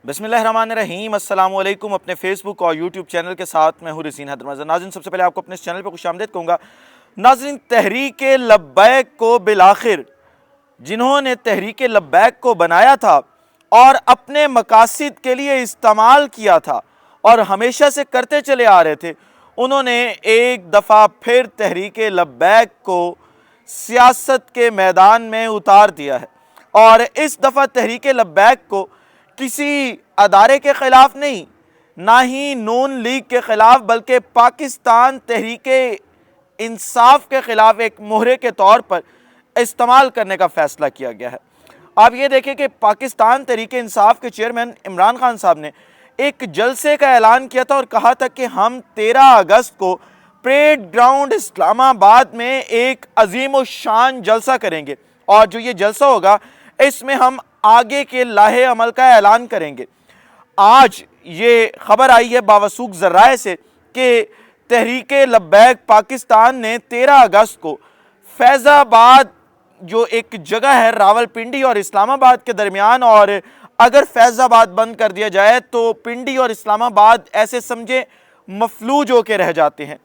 بسم اللہ الرحمن الرحیم، السلام علیکم۔ اپنے فیس بک اور یوٹیوب چینل کے ساتھ میں ہوں رسین حیدر۔ ناظرین، سب سے پہلے آپ کو اپنے اس چینل پہ خوش آمدید کہوں گا۔ ناظرین، تحریک لبیک کو بالآخر جنہوں نے تحریک لبیک کو بنایا تھا اور اپنے مقاصد کے لیے استعمال کیا تھا اور ہمیشہ سے کرتے چلے آ رہے تھے، انہوں نے ایک دفعہ پھر تحریک لبیک کو سیاست کے میدان میں اتار دیا ہے، اور اس دفعہ تحریک لبیک کو کسی ادارے کے خلاف نہیں، نہ ہی نون لیگ کے خلاف، بلکہ پاکستان تحریک انصاف کے خلاف ایک مہرے کے طور پر استعمال کرنے کا فیصلہ کیا گیا ہے۔ آپ یہ دیکھیں کہ پاکستان تحریک انصاف کے چیئرمین عمران خان صاحب نے ایک جلسے کا اعلان کیا تھا اور کہا تھا کہ ہم 13 اگست کو پریڈ گراؤنڈ اسلام آباد میں ایک عظیم و شان جلسہ کریں گے، اور جو یہ جلسہ ہوگا اس میں ہم آگے کے لاہے عمل کا اعلان کریں گے۔ آج یہ خبر آئی ہے باوثوق ذرائع سے کہ تحریک لبیک پاکستان نے 13 اگست کو فیض آباد جو ایک جگہ ہے راولپنڈی اور اسلام آباد کے درمیان، اور اگر فیض آباد بند کر دیا جائے تو پنڈی اور اسلام آباد ایسے سمجھے مفلوج ہو کے رہ جاتے ہیں،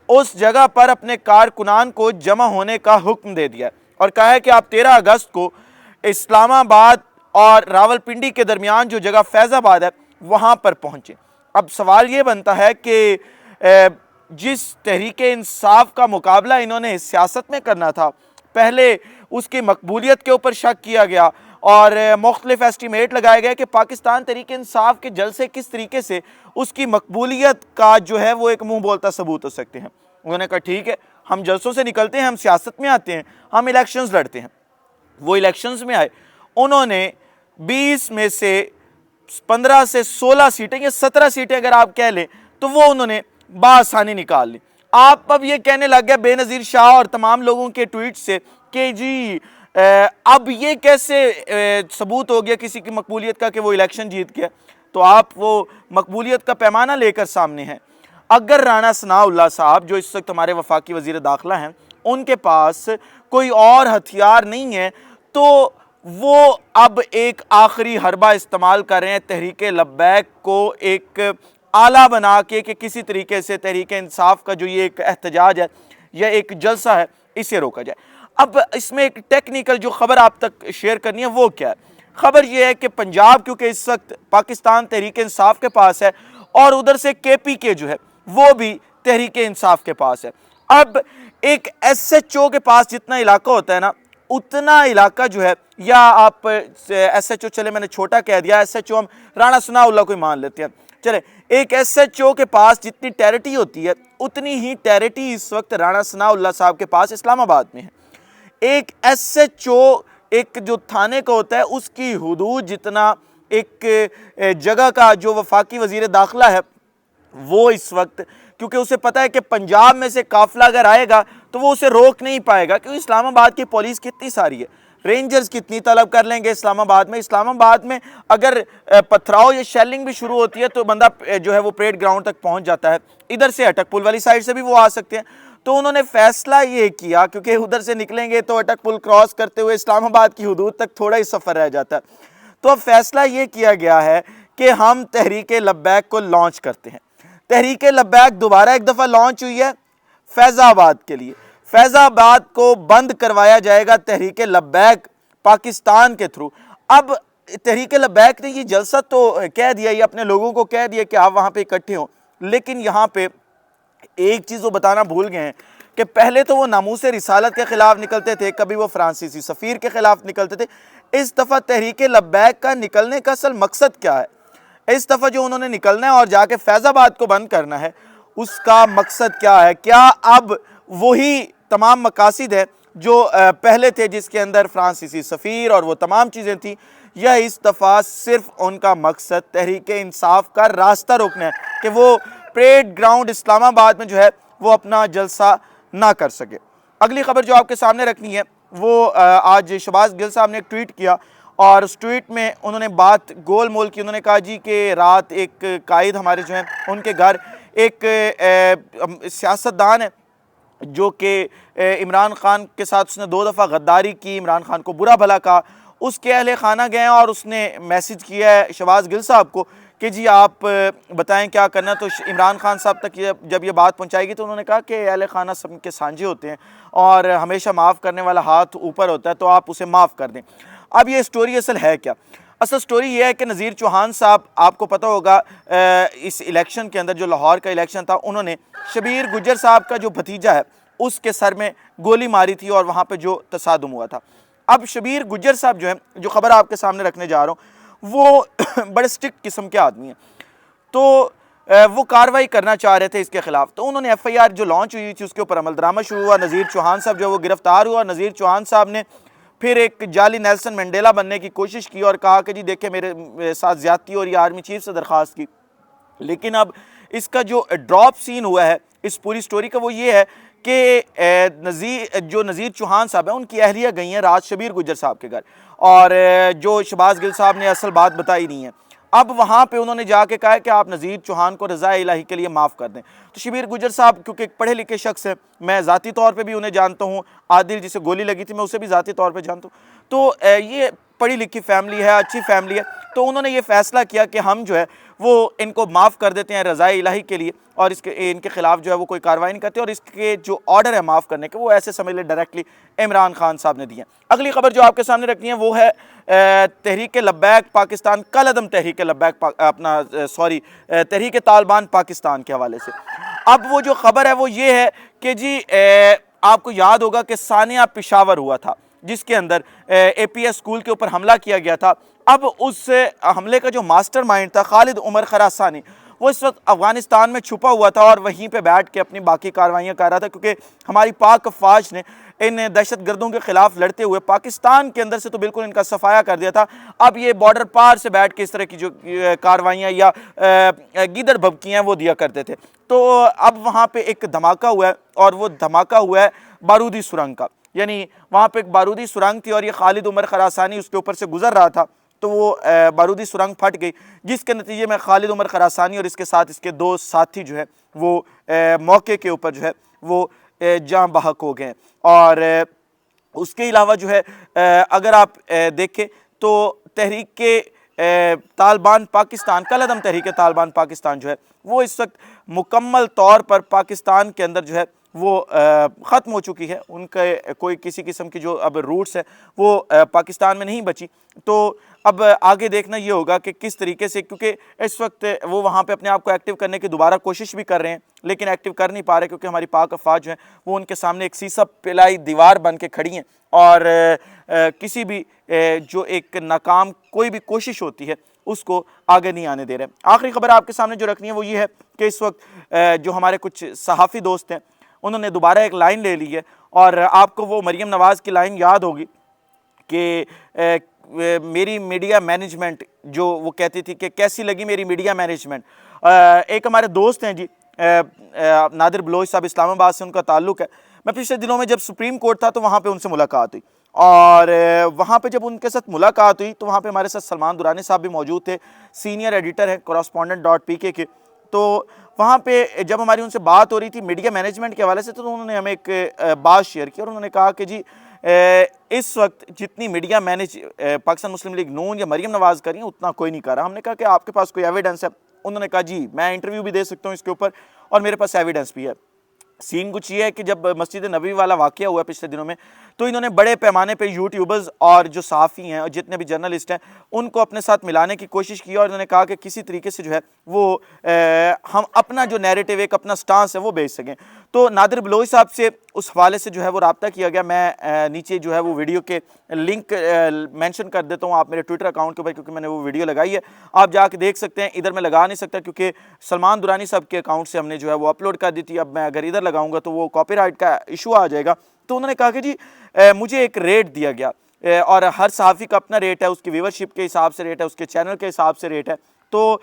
اس جگہ پر اپنے کارکنان کو جمع ہونے کا حکم دے دیا اور کہا ہے کہ آپ 13 اگست کو اسلام آباد اور راولپنڈی کے درمیان جو جگہ فیض آباد ہے وہاں پر پہنچیں۔ اب سوال یہ بنتا ہے کہ جس تحریک انصاف کا مقابلہ انہوں نے سیاست میں کرنا تھا، پہلے اس کی مقبولیت کے اوپر شک کیا گیا اور مختلف ایسٹیمیٹ لگائے گئے کہ پاکستان تحریک انصاف کے جلسے کس طریقے سے اس کی مقبولیت کا جو ہے وہ ایک منہ بولتا ثبوت ہو سکتے ہیں۔ انہوں نے کہا ٹھیک ہے، ہم جلسوں سے نکلتے ہیں، ہم سیاست میں آتے ہیں، ہم الیکشنز لڑتے ہیں۔ وہ الیکشنز میں آئے، انہوں نے 20 میں سے 15 سے 16 سیٹیں یا 17 سیٹیں اگر آپ کہہ لیں تو وہ انہوں نے بآسانی نکال لی۔ آپ اب یہ کہنے لگ گئے بے نظیر شاہ اور تمام لوگوں کے ٹویٹ سے کہ جی اب یہ کیسے ثبوت ہو گیا کسی کی مقبولیت کا کہ وہ الیکشن جیت گیا؟ تو آپ وہ مقبولیت کا پیمانہ لے کر سامنے ہیں۔ اگر رانا ثناءاللہ صاحب جو اس وقت ہمارے وفاقی وزیر داخلہ ہیں، ان کے پاس کوئی اور ہتھیار نہیں ہے تو وہ اب ایک آخری حربہ استعمال کر رہے ہیں تحریک لبیک کو ایک آلہ بنا کے کہ کسی طریقے سے تحریک انصاف کا جو یہ ایک احتجاج ہے یا ایک جلسہ ہے اسے روکا جائے۔ اب اس میں ایک ٹیکنیکل جو خبر آپ تک شیئر کرنی ہے وہ کیا ہے؟ خبر یہ ہے کہ پنجاب کیونکہ اس وقت پاکستان تحریک انصاف کے پاس ہے اور ادھر سے کے پی کے جو ہے وہ بھی تحریک انصاف کے پاس ہے۔ اب ایک ایس ایچ او کے پاس جتنا علاقہ ہوتا ہے نا، اتنا علاقہ جو ہے، یا آپ ایس ایچ او، چلے میں نے چھوٹا کہہ دیا، ایس ایچ او ہم رانا ثناءاللہ کو ہی مان لیتے ہیں، چلے ایک ایس ایچ او کے پاس جتنی ٹیریٹی ہوتی ہے اتنی ہی ٹیریٹی اس وقت رانا ثناءاللہ صاحب کے پاس اسلام آباد میں ہے۔ ایک ایس ایچ او ایک جو تھانے کا ہوتا ہے اس کی حدود جتنا ایک جگہ کا جو وفاقی وزیر داخلہ ہے وہ اس وقت، کیونکہ اسے پتا ہے کہ پنجاب میں سے قافلہ اگر آئے گا تو وہ اسے روک نہیں پائے گا، کیونکہ اسلام آباد کی پولیس کتنی ساری ہے، رینجرز کتنی طلب کر لیں گے اسلام آباد میں۔ اسلام آباد میں اگر پتھراؤ یا شیلنگ بھی شروع ہوتی ہے تو بندہ جو ہے وہ پریڈ گراؤنڈ تک پہنچ جاتا ہے، ادھر سے اٹک پل والی سائڈ سے بھی وہ آ سکتے ہیں۔ تو انہوں نے فیصلہ یہ کیا، کیونکہ ادھر سے نکلیں گے تو اٹک پل کراس کرتے ہوئے اسلام آباد کی حدود تک تھوڑا ہی سفر رہ جاتا ہے، تو اب فیصلہ یہ کیا گیا ہے کہ ہم تحریک لبیک کو لانچ کرتے ہیں۔ تحریک لبیک دوبارہ ایک دفعہ لانچ ہوئی ہے فیض آباد کے لیے۔ فیض آباد کو بند کروایا جائے گا تحریک لبیک پاکستان کے تھرو۔ اب تحریک لبیک نے یہ جلسہ تو کہہ دیا، یہ اپنے لوگوں کو کہہ دیا کہ آپ وہاں پہ اکٹھے ہوں، لیکن یہاں پہ ایک چیز وہ بتانا بھول گئے ہیں کہ پہلے تو وہ ناموس رسالت کے خلاف نکلتے تھے، کبھی وہ فرانسیسی سفیر کے خلاف نکلتے تھے۔ اس دفعہ تحریک لبیک کا نکلنے کا اصل مقصد کیا ہے؟ اس دفعہ جو انہوں نے نکلنا ہے اور جا کے فیض آباد کو بند کرنا ہے، اس کا مقصد کیا ہے؟ کیا اب وہی تمام مقاصد ہے جو پہلے تھے جس کے اندر فرانسیسی سفیر اور وہ تمام چیزیں تھیں، یا اس دفعہ صرف ان کا مقصد تحریک انصاف کا راستہ روکنا ہے کہ وہ پریڈ گراؤنڈ اسلام آباد میں جو ہے وہ اپنا جلسہ نہ کر سکے؟ اگلی خبر جو آپ کے سامنے رکھنی ہے وہ آج شہباز گل صاحب نے ایک ٹویٹ کیا، اور اس ٹویٹ میں انہوں نے بات گول مول کی۔ انہوں نے کہا جی کہ رات ایک قائد ہمارے جو ہیں ان کے گھر ایک سیاستدان ہے جو کہ عمران خان کے ساتھ اس نے 2 دفعہ غداری کی، عمران خان کو برا بھلا کہا، اس کے اہل خانہ گئے ہیں اور اس نے میسج کیا ہے شہباز گل صاحب کو کہ جی آپ بتائیں کیا کرنا. تو عمران خان صاحب تک جب یہ بات پہنچائے گی تو انہوں نے کہا کہ اہل خانہ سب کے سانجے ہوتے ہیں اور ہمیشہ معاف کرنے والا ہاتھ اوپر ہوتا ہے, تو آپ اسے معاف کر دیں. اب یہ سٹوری اصل ہے کیا؟ اصل سٹوری یہ ہے کہ نذیر چوہان صاحب, آپ کو پتہ ہوگا اس الیکشن کے اندر جو لاہور کا الیکشن تھا, انہوں نے شبیر گجر صاحب کا جو بھتیجا ہے اس کے سر میں گولی ماری تھی اور وہاں پہ جو تصادم ہوا تھا. اب شبیر گجر صاحب جو ہیں, جو خبر آپ کے سامنے رکھنے جا رہا ہوں, وہ بڑے سٹرکٹ قسم کے آدمی ہیں, تو وہ کاروائی کرنا چاہ رہے تھے اس کے خلاف. تو انہوں نے ایف آئی آر جو لانچ ہوئی تھی اس کے اوپر عمل درآمد شروع ہوا. نذیر چوہان صاحب جو وہ گرفتار ہوا. نذیر چوہان صاحب نے پھر ایک جعلی نیلسن منڈیلا بننے کی کوشش کی اور کہا کہ جی دیکھیں میرے ساتھ زیادتی اور یہ آرمی چیف سے درخواست کی. لیکن اب اس کا جو ڈراپ سین ہوا ہے اس پوری سٹوری کا وہ یہ ہے کہ نذیر چوہان صاحب ہیں, ان کی اہلیہ گئی ہیں رات شبیر گجر صاحب کے گھر, اور جو شہباز گل صاحب نے اصل بات بتائی نہیں ہے. اب وہاں پہ انہوں نے جا کے کہا کہ آپ نذیر چوہان کو رضا الہی کے لیے معاف کر دیں. تو شبیر گجر صاحب کیونکہ ایک پڑھے لکھے شخص ہیں, میں ذاتی طور پہ بھی انہیں جانتا ہوں, عادل جسے گولی لگی تھی میں اسے بھی ذاتی طور پہ جانتا ہوں, تو یہ پڑھی لکھی فیملی ہے, اچھی فیملی ہے. تو انہوں نے یہ فیصلہ کیا کہ ہم جو ہے وہ ان کو معاف کر دیتے ہیں رضا الہی کے لیے, اور ان کے خلاف جو ہے وہ کوئی کارروائی نہیں کرتے, اور اس کے جو آرڈر ہے معاف کرنے کے وہ ایسے سمجھ لیں ڈائریکٹلی عمران خان صاحب نے دیے. اگلی خبر جو آپ کے سامنے رکھنی ہے وہ ہے تحریک لبیک پاکستان کل عدم تحریک لبیک تحریک طالبان پاکستان کے حوالے سے. اب وہ جو خبر ہے وہ یہ ہے کہ جی آپ کو یاد ہوگا کہ ثانیہ پشاور ہوا تھا جس کے اندر اے پی ایس اسکول کے اوپر حملہ کیا گیا تھا. اب اس حملے کا جو ماسٹر مائنڈ تھا خالد عمر خراسانی, وہ اس وقت افغانستان میں چھپا ہوا تھا اور وہیں پہ بیٹھ کے اپنی باقی کاروائیاں کر رہا تھا, کیونکہ ہماری پاک افواج نے ان دہشت گردوں کے خلاف لڑتے ہوئے پاکستان کے اندر سے تو بالکل ان کا صفایا کر دیا تھا. اب یہ بارڈر پار سے بیٹھ کے اس طرح کی جو کاروائیاں یا گیدڑ بھبکیاں وہ دیا کرتے تھے. تو اب وہاں پہ ایک دھماکہ ہوا ہے, اور وہ دھماکہ ہوا ہے بارودی سرنگ کا, یعنی وہاں پہ ایک بارودی سرنگ تھی اور یہ خالد عمر خراسانی اس کے اوپر سے گزر رہا تھا, تو وہ بارودی سرنگ پھٹ گئی, جس کے نتیجے میں خالد عمر خراسانی اور اس کے ساتھ اس کے دو ساتھی جو ہے وہ موقع کے اوپر جو ہے وہ جاں بحق ہو گئے. اور اس کے علاوہ جو ہے اگر آپ دیکھیں تو تحریک طالبان پاکستان کل عدم تحریک طالبان پاکستان جو ہے وہ اس وقت مکمل طور پر پاکستان کے اندر جو ہے وہ ختم ہو چکی ہے. ان کے کوئی کسی قسم کی جو اب روٹس ہے وہ پاکستان میں نہیں بچی. تو اب آگے دیکھنا یہ ہوگا کہ کس طریقے سے, کیونکہ اس وقت وہ وہاں پہ اپنے آپ کو ایکٹیو کرنے کی دوبارہ کوشش بھی کر رہے ہیں لیکن ایکٹیو کر نہیں پا رہے, کیونکہ ہماری پاک افواج جو ہیں وہ ان کے سامنے ایک سیسا پلائی دیوار بن کے کھڑی ہیں, اور کسی بھی جو ایک ناکام کوئی بھی کوشش ہوتی ہے اس کو آگے نہیں آنے دے رہے. آخری خبر آپ کے سامنے جو رکھنی ہے وہ یہ ہے کہ اس وقت جو ہمارے کچھ صحافی دوست ہیں انہوں نے دوبارہ ایک لائن لے لی ہے, اور آپ کو وہ مریم نواز کی لائن یاد ہوگی کہ میری میڈیا مینجمنٹ, جو وہ کہتی تھی کہ کیسی لگی میری میڈیا مینجمنٹ. ایک ہمارے دوست ہیں جی نادر بلوچ صاحب, اسلام آباد سے ان کا تعلق ہے. میں پچھلے دنوں میں جب سپریم کورٹ تھا تو وہاں پہ ان سے ملاقات ہوئی, اور وہاں پہ جب ان کے ساتھ ملاقات ہوئی تو وہاں پہ ہمارے ساتھ سلمان درانی صاحب بھی موجود تھے, سینئر ایڈیٹر ہیں correspondent.pk کے. تو وہاں پہ جب ہماری ان سے بات ہو رہی تھی میڈیا مینجمنٹ کے حوالے سے تو انہوں نے ہمیں ایک بات شیئر کی, اور انہوں نے کہا کہ جی اس وقت جتنی میڈیا مینج پاکستان مسلم لیگ نون یا مریم نواز کر رہی ہیں اتنا کوئی نہیں کر رہا. ہم نے کہا کہ آپ کے پاس کوئی ایویڈنس ہے؟ انہوں نے کہا جی میں انٹرویو بھی دے سکتا ہوں اس کے اوپر اور میرے پاس ایویڈنس بھی ہے. سین کچھ یہ ہے کہ جب مسجد نبوی والا واقعہ ہوا پچھلے دنوں میں تو انہوں نے بڑے پیمانے پہ یوٹیوبرز اور جو صحافی ہیں اور جتنے بھی جرنلسٹ ہیں ان کو اپنے ساتھ ملانے کی کوشش کی, اور انہوں نے کہا کہ کسی طریقے سے جو ہے وہ ہم اپنا جو نیریٹو ایک اپنا سٹانس ہے وہ بھیج سکیں. تو نادر بلوچ صاحب سے اس حوالے سے جو ہے وہ رابطہ کیا گیا. میں نیچے جو ہے وہ ویڈیو کے لنک مینشن کر دیتا ہوں آپ میرے ٹویٹر اکاؤنٹ کے اوپر, کیونکہ میں نے وہ ویڈیو لگائی ہے, آپ جا کے دیکھ سکتے ہیں. ادھر میں لگا نہیں سکتا کیونکہ سلمان درانی صاحب کے اکاؤنٹ سے ہم نے جو ہے وہ اپلوڈ کر دی تھی. اب میں اگر ادھر لگاؤں گا تو وہ کاپی رائٹ کا ایشو آ جائے گا. تو انہوں نے کہا کہ جی مجھے ایک ریٹ دیا گیا, اور ہر صحافی کا اپنا ریٹ ہے, اس کی ویورشپ کے حساب سے ریٹ ہے, اس کے چینل کے حساب سے ریٹ ہے. تو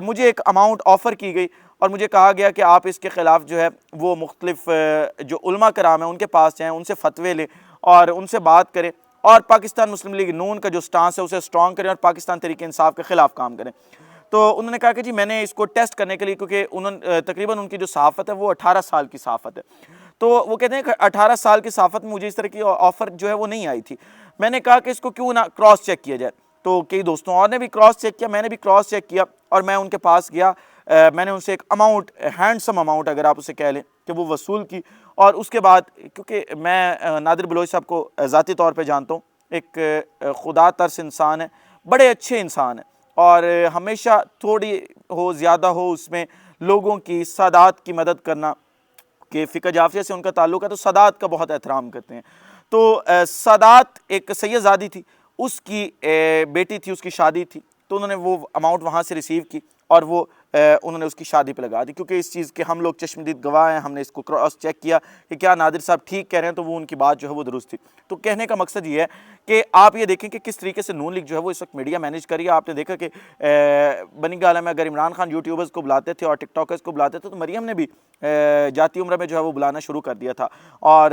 مجھے ایک اماؤنٹ آفر کی گئی اور مجھے کہا گیا کہ آپ اس کے خلاف جو ہے وہ مختلف جو علماء کرام ہیں ان کے پاس جائیں, ان سے فتوے لیں اور ان سے بات کریں, اور پاکستان مسلم لیگ نون کا جو سٹانس ہے اسے اسٹرانگ کریں اور پاکستان تحریک انصاف کے خلاف کام کریں. تو انہوں نے کہا کہ جی میں نے اس کو ٹیسٹ کرنے کے لیے, کیونکہ تقریباً ان کی جو صحافت ہے وہ 18 سال کی صحافت ہے, تو وہ کہتے ہیں کہ 18 سال کی صحافت میں مجھے اس طرح کی آفر جو ہے وہ نہیں آئی تھی. میں نے کہا کہ اس کو کیوں نہ کراس چیک کیا جائے. تو کئی دوستوں اور نے بھی کراس چیک کیا, میں نے بھی کراس چیک کیا, اور میں ان کے پاس گیا. میں نے ان سے ایک اماؤنٹ, ہینڈسم اماؤنٹ اگر آپ اسے کہہ لیں, کہ وہ وصول کی. اور اس کے بعد, کیونکہ میں نادر بلوچ صاحب کو ذاتی طور پہ جانتا ہوں, ایک خدا ترس انسان ہے, بڑے اچھے انسان ہیں, اور ہمیشہ تھوڑی ہو زیادہ ہو اس میں لوگوں کی, سادات کی مدد کرنا, کہ فقہ جعفریہ سے ان کا تعلق ہے تو سادات کا بہت احترام کرتے ہیں. تو سادات ایک سید زادی تھی, اس کی بیٹی تھی, اس کی شادی تھی, تو انہوں نے وہ اماؤنٹ وہاں سے ریسیو کی اور وہ انہوں نے اس کی شادی پہ لگا دی. کیونکہ اس چیز کے ہم لوگ چشمدید گواہ ہیں, ہم نے اس کو کراس چیک کیا کہ کیا نادر صاحب ٹھیک کہہ رہے ہیں, تو وہ ان کی بات جو ہے وہ درست تھی. تو کہنے کا مقصد یہ ہے کہ آپ یہ دیکھیں کہ کس طریقے سے نون لیگ جو ہے وہ اس وقت میڈیا مینیج کری ہے. آپ نے دیکھا کہ بنی گالہ میں اگر عمران خان یوٹیوبرز کو بلاتے تھے اور ٹک ٹاکرز کو بلاتے تھے, تو مریم نے بھی جاتی عمرہ میں جو ہے وہ بلانا شروع کر دیا تھا. اور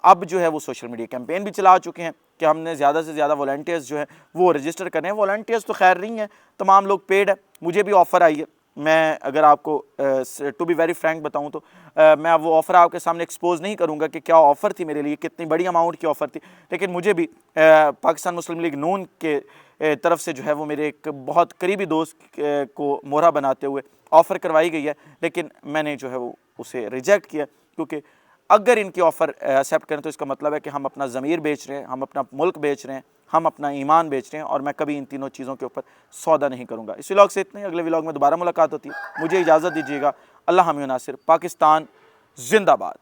اب جو ہے وہ سوشل میڈیا کیمپین بھی چلا چکے ہیں کہ ہم نے زیادہ سے زیادہ والنٹیئرز جو ہیں وہ رجسٹر کرنے ہیں. والنٹیئرز تو خیر نہیں ہیں, تمام لوگ پیڈ ہیں. مجھے بھی آفر آئی ہے, میں اگر آپ کو ٹو بی ویری فرینک بتاؤں تو میں اب وہ آفر آپ کے سامنے ایکسپوز نہیں کروں گا کہ کیا آفر تھی میرے لیے, کتنی بڑی اماؤنٹ کی آفر تھی. لیکن مجھے بھی پاکستان مسلم لیگ نون کے طرف سے جو ہے وہ میرے ایک بہت قریبی دوست کو مہرہ بناتے ہوئے آفر کروائی گئی ہے, لیکن میں نے جو ہے وہ اسے ریجیکٹ کیا. کیونکہ اگر ان کی آفر ایکسیپٹ کریں تو اس کا مطلب ہے کہ ہم اپنا ضمیر بیچ رہے ہیں, ہم اپنا ملک بیچ رہے ہیں, ہم اپنا ایمان بیچ رہے ہیں, اور میں کبھی ان تینوں چیزوں کے اوپر سودا نہیں کروں گا. اس ولاگ سے اتنے, اگلے ولاگ میں دوبارہ ملاقات ہوتی ہے. مجھے اجازت دیجیے گا. اللہ حامی و ناصر. پاکستان زندہ باد.